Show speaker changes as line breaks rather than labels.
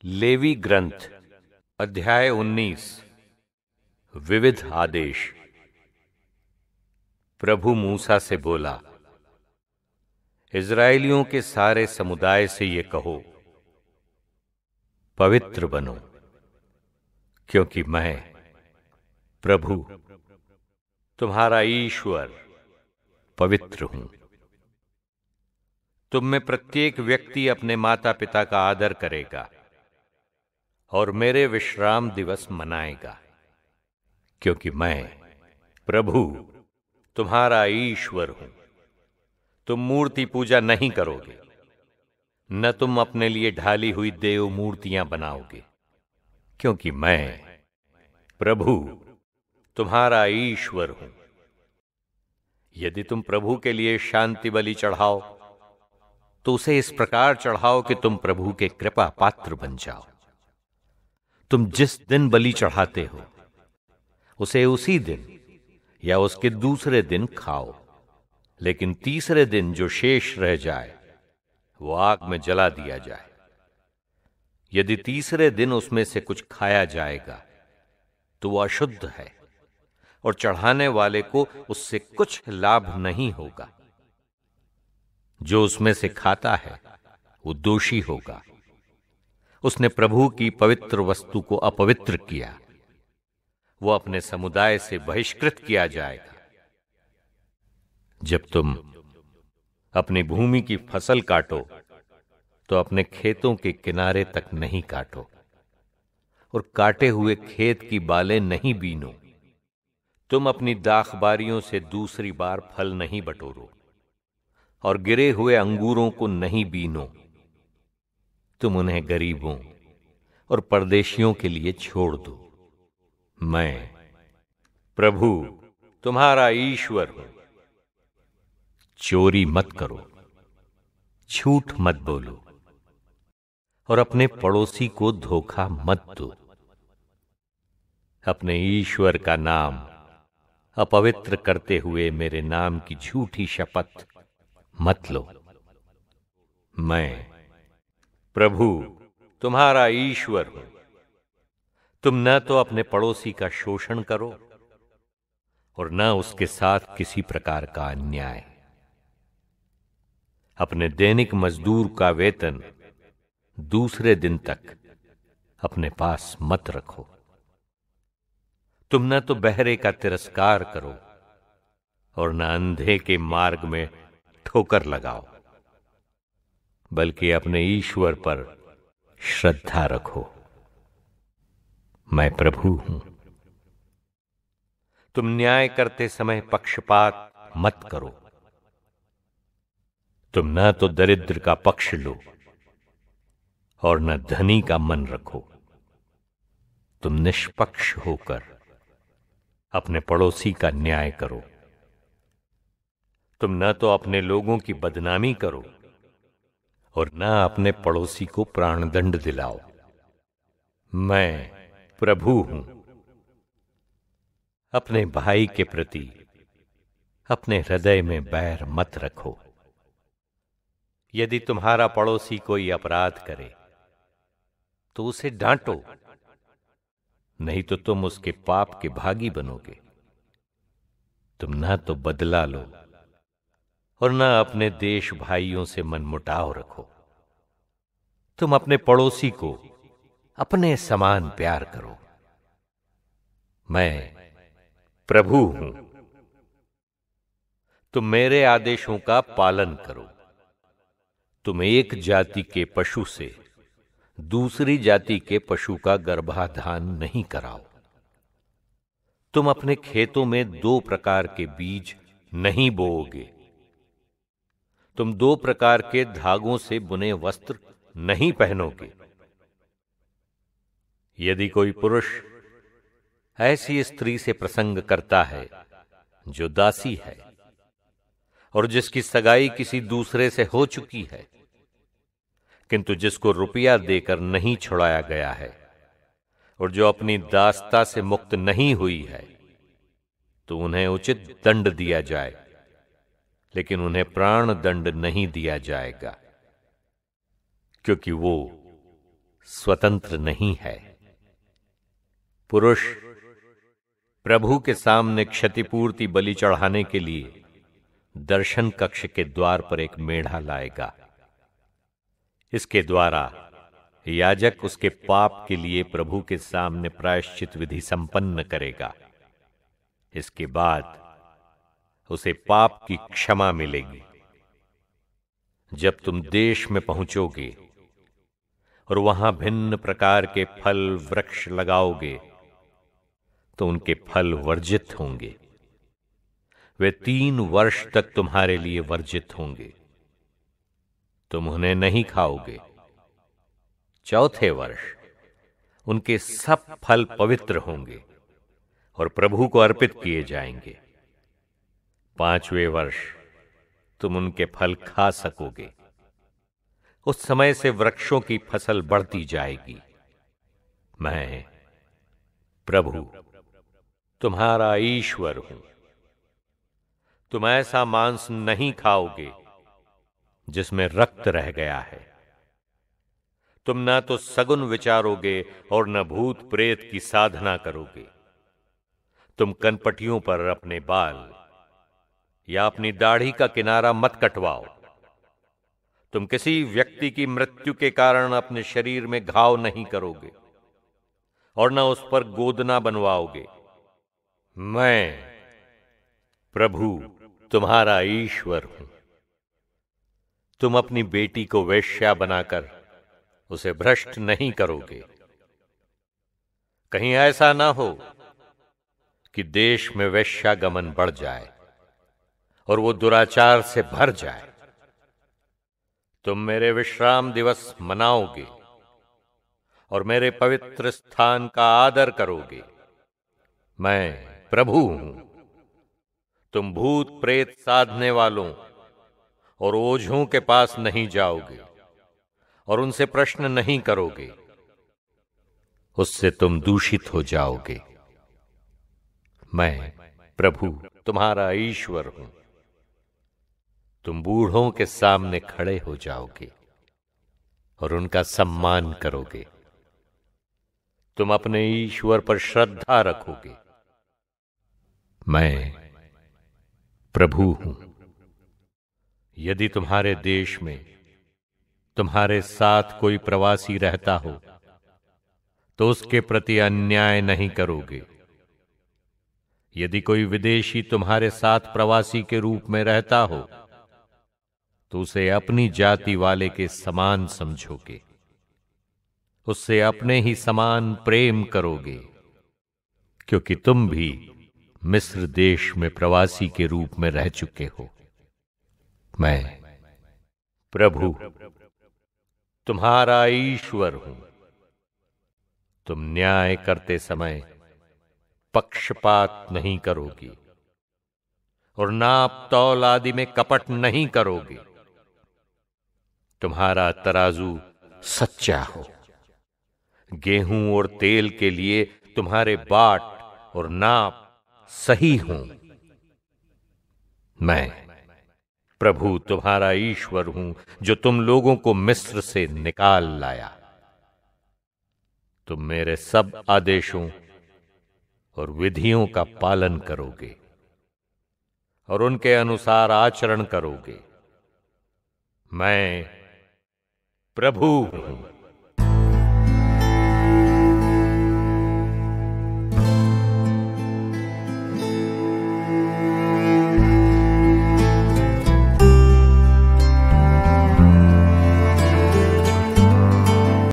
Levy ग्रंथ अध्याय 19 विविध आदेश। प्रभु मूसा से बोला, इज़राइलियों के सारे समुदाय से ये कहो, पवित्र बनो, क्योंकि मैं प्रभु तुम्हारा ईश्वर पवित्र हूं। तुम में प्रत्येक व्यक्ति अपने माता पिता का आदर करेगा और मेरे विश्राम दिवस मनाएगा, क्योंकि मैं प्रभु तुम्हारा ईश्वर हूं। तुम मूर्ति पूजा नहीं करोगे, न तुम अपने लिए ढाली हुई देव मूर्तियां बनाओगे, क्योंकि मैं प्रभु तुम्हारा ईश्वर हूं। यदि तुम प्रभु के लिए शांति बलि चढ़ाओ तो उसे इस प्रकार चढ़ाओ कि तुम प्रभु के कृपा पात्र बन जाओ। तुम जिस दिन बलि चढ़ाते हो उसे उसी दिन या उसके दूसरे दिन खाओ, लेकिन तीसरे दिन जो शेष रह जाए वो आग में जला दिया जाए। यदि तीसरे दिन उसमें से कुछ खाया जाएगा तो वो अशुद्ध है और चढ़ाने वाले को उससे कुछ लाभ नहीं होगा। जो उसमें से खाता है वो दोषी होगा, उसने प्रभु की पवित्र वस्तु को अपवित्र किया, वो अपने समुदाय से बहिष्कृत किया जाएगा। जब तुम अपनी भूमि की फसल काटो तो अपने खेतों के किनारे तक नहीं काटो और काटे हुए खेत की बालें नहीं बीनो। तुम अपनी दाखबारियों से दूसरी बार फल नहीं बटोरो और गिरे हुए अंगूरों को नहीं बीनो। तुम उन्हें गरीबों और परदेशियों के लिए छोड़ दो। मैं प्रभु तुम्हारा ईश्वर हूं। चोरी मत करो, झूठ मत बोलो और अपने पड़ोसी को धोखा मत दो। अपने ईश्वर का नाम अपवित्र करते हुए मेरे नाम की झूठी शपथ मत लो। मैं प्रभु तुम्हारा ईश्वर हूं। तुम न तो अपने पड़ोसी का शोषण करो और न उसके साथ किसी प्रकार का अन्याय। अपने दैनिक मजदूर का वेतन दूसरे दिन तक अपने पास मत रखो। तुम न तो बहरे का तिरस्कार करो और न अंधे के मार्ग में ठोकर लगाओ, बल्कि अपने ईश्वर पर श्रद्धा रखो। मैं प्रभु हूं। तुम न्याय करते समय पक्षपात मत करो। तुम न तो दरिद्र का पक्ष लो और न धनी का मन रखो। तुम निष्पक्ष होकर अपने पड़ोसी का न्याय करो। तुम न तो अपने लोगों की बदनामी करो और न अपने पड़ोसी को प्राणदंड दिलाओ। मैं प्रभु हूं। अपने भाई के प्रति अपने हृदय में बैर मत रखो। यदि तुम्हारा पड़ोसी कोई अपराध करे तो उसे डांटो, नहीं तो तुम उसके पाप के भागी बनोगे। तुम ना तो बदला लो और न अपने देश भाइयों से मनमुटाव रखो। तुम अपने पड़ोसी को अपने समान प्यार करो। मैं प्रभु हूं। तुम मेरे आदेशों का पालन करो। तुम एक जाति के पशु से दूसरी जाति के पशु का गर्भाधान नहीं कराओ। तुम अपने खेतों में दो प्रकार के बीज नहीं बोओगे। तुम दो प्रकार के धागों से बुने वस्त्र नहीं पहनोगे। यदि कोई पुरुष ऐसी स्त्री से प्रसंग करता है जो दासी है और जिसकी सगाई किसी दूसरे से हो चुकी है, किंतु जिसको रुपया देकर नहीं छुड़ाया गया है और जो अपनी दासता से मुक्त नहीं हुई है, तो उन्हें उचित दंड दिया जाए, लेकिन उन्हें प्राण दंड नहीं दिया जाएगा, क्योंकि वो स्वतंत्र नहीं है। पुरुष प्रभु के सामने क्षतिपूर्ति बलि चढ़ाने के लिए दर्शन कक्ष के द्वार पर एक मेढ़ा लाएगा। इसके द्वारा याजक उसके पाप के लिए प्रभु के सामने प्रायश्चित विधि संपन्न करेगा। इसके बाद उसे पाप की क्षमा मिलेगी। जब तुम देश में पहुंचोगे और वहां भिन्न प्रकार के फल वृक्ष लगाओगे तो उनके फल वर्जित होंगे। वे 3 वर्ष तक तुम्हारे लिए वर्जित होंगे। तुम उन्हें नहीं खाओगे। चौथे वर्ष उनके सब फल पवित्र होंगे और प्रभु को अर्पित किए जाएंगे। 5वें वर्ष तुम उनके फल खा सकोगे। उस समय से वृक्षों की फसल बढ़ती जाएगी। मैं प्रभु तुम्हारा ईश्वर हूं। तुम ऐसा मांस नहीं खाओगे जिसमें रक्त रह गया है। तुम ना तो सगुन विचारोगे और न भूत प्रेत की साधना करोगे। तुम कनपटियों पर अपने बाल या अपनी दाढ़ी का किनारा मत कटवाओ। तुम किसी व्यक्ति की मृत्यु के कारण अपने शरीर में घाव नहीं करोगे और न उस पर गोदना बनवाओगे। मैं प्रभु तुम्हारा ईश्वर हूं। तुम अपनी बेटी को वेश्या बनाकर उसे भ्रष्ट नहीं करोगे। कहीं ऐसा ना हो कि देश में वेश्यागमन बढ़ जाए और वो दुराचार से भर जाए। तुम मेरे विश्राम दिवस मनाओगे और मेरे पवित्र स्थान का आदर करोगे। मैं प्रभु हूं। तुम भूत प्रेत साधने वालों और ओझों के पास नहीं जाओगे और उनसे प्रश्न नहीं करोगे। उससे तुम दूषित हो जाओगे। मैं प्रभु तुम्हारा ईश्वर हूं। तुम बूढ़ों के सामने खड़े हो जाओगे और उनका सम्मान करोगे। तुम अपने ईश्वर पर श्रद्धा रखोगे। मैं प्रभु हूं। यदि तुम्हारे देश में तुम्हारे साथ कोई प्रवासी रहता हो तो उसके प्रति अन्याय नहीं करोगे। यदि कोई विदेशी तुम्हारे साथ प्रवासी के रूप में रहता हो तो उसे अपनी जाति वाले के समान समझोगे। उससे अपने ही समान प्रेम करोगे, क्योंकि तुम भी मिस्र देश में प्रवासी के रूप में रह चुके हो। मैं प्रभु तुम्हारा ईश्वर हूं। तुम न्याय करते समय पक्षपात नहीं करोगी और नाप तौल आदि में कपट नहीं करोगे। तुम्हारा तराजू सच्चा हो। गेहूं और तेल के लिए तुम्हारे बाट और नाप सही हों। मैं प्रभु तुम्हारा ईश्वर हूं, जो तुम लोगों को मिस्र से निकाल लाया। तुम मेरे सब आदेशों और विधियों का पालन करोगे और उनके अनुसार आचरण करोगे। मैं प्रभु हूं।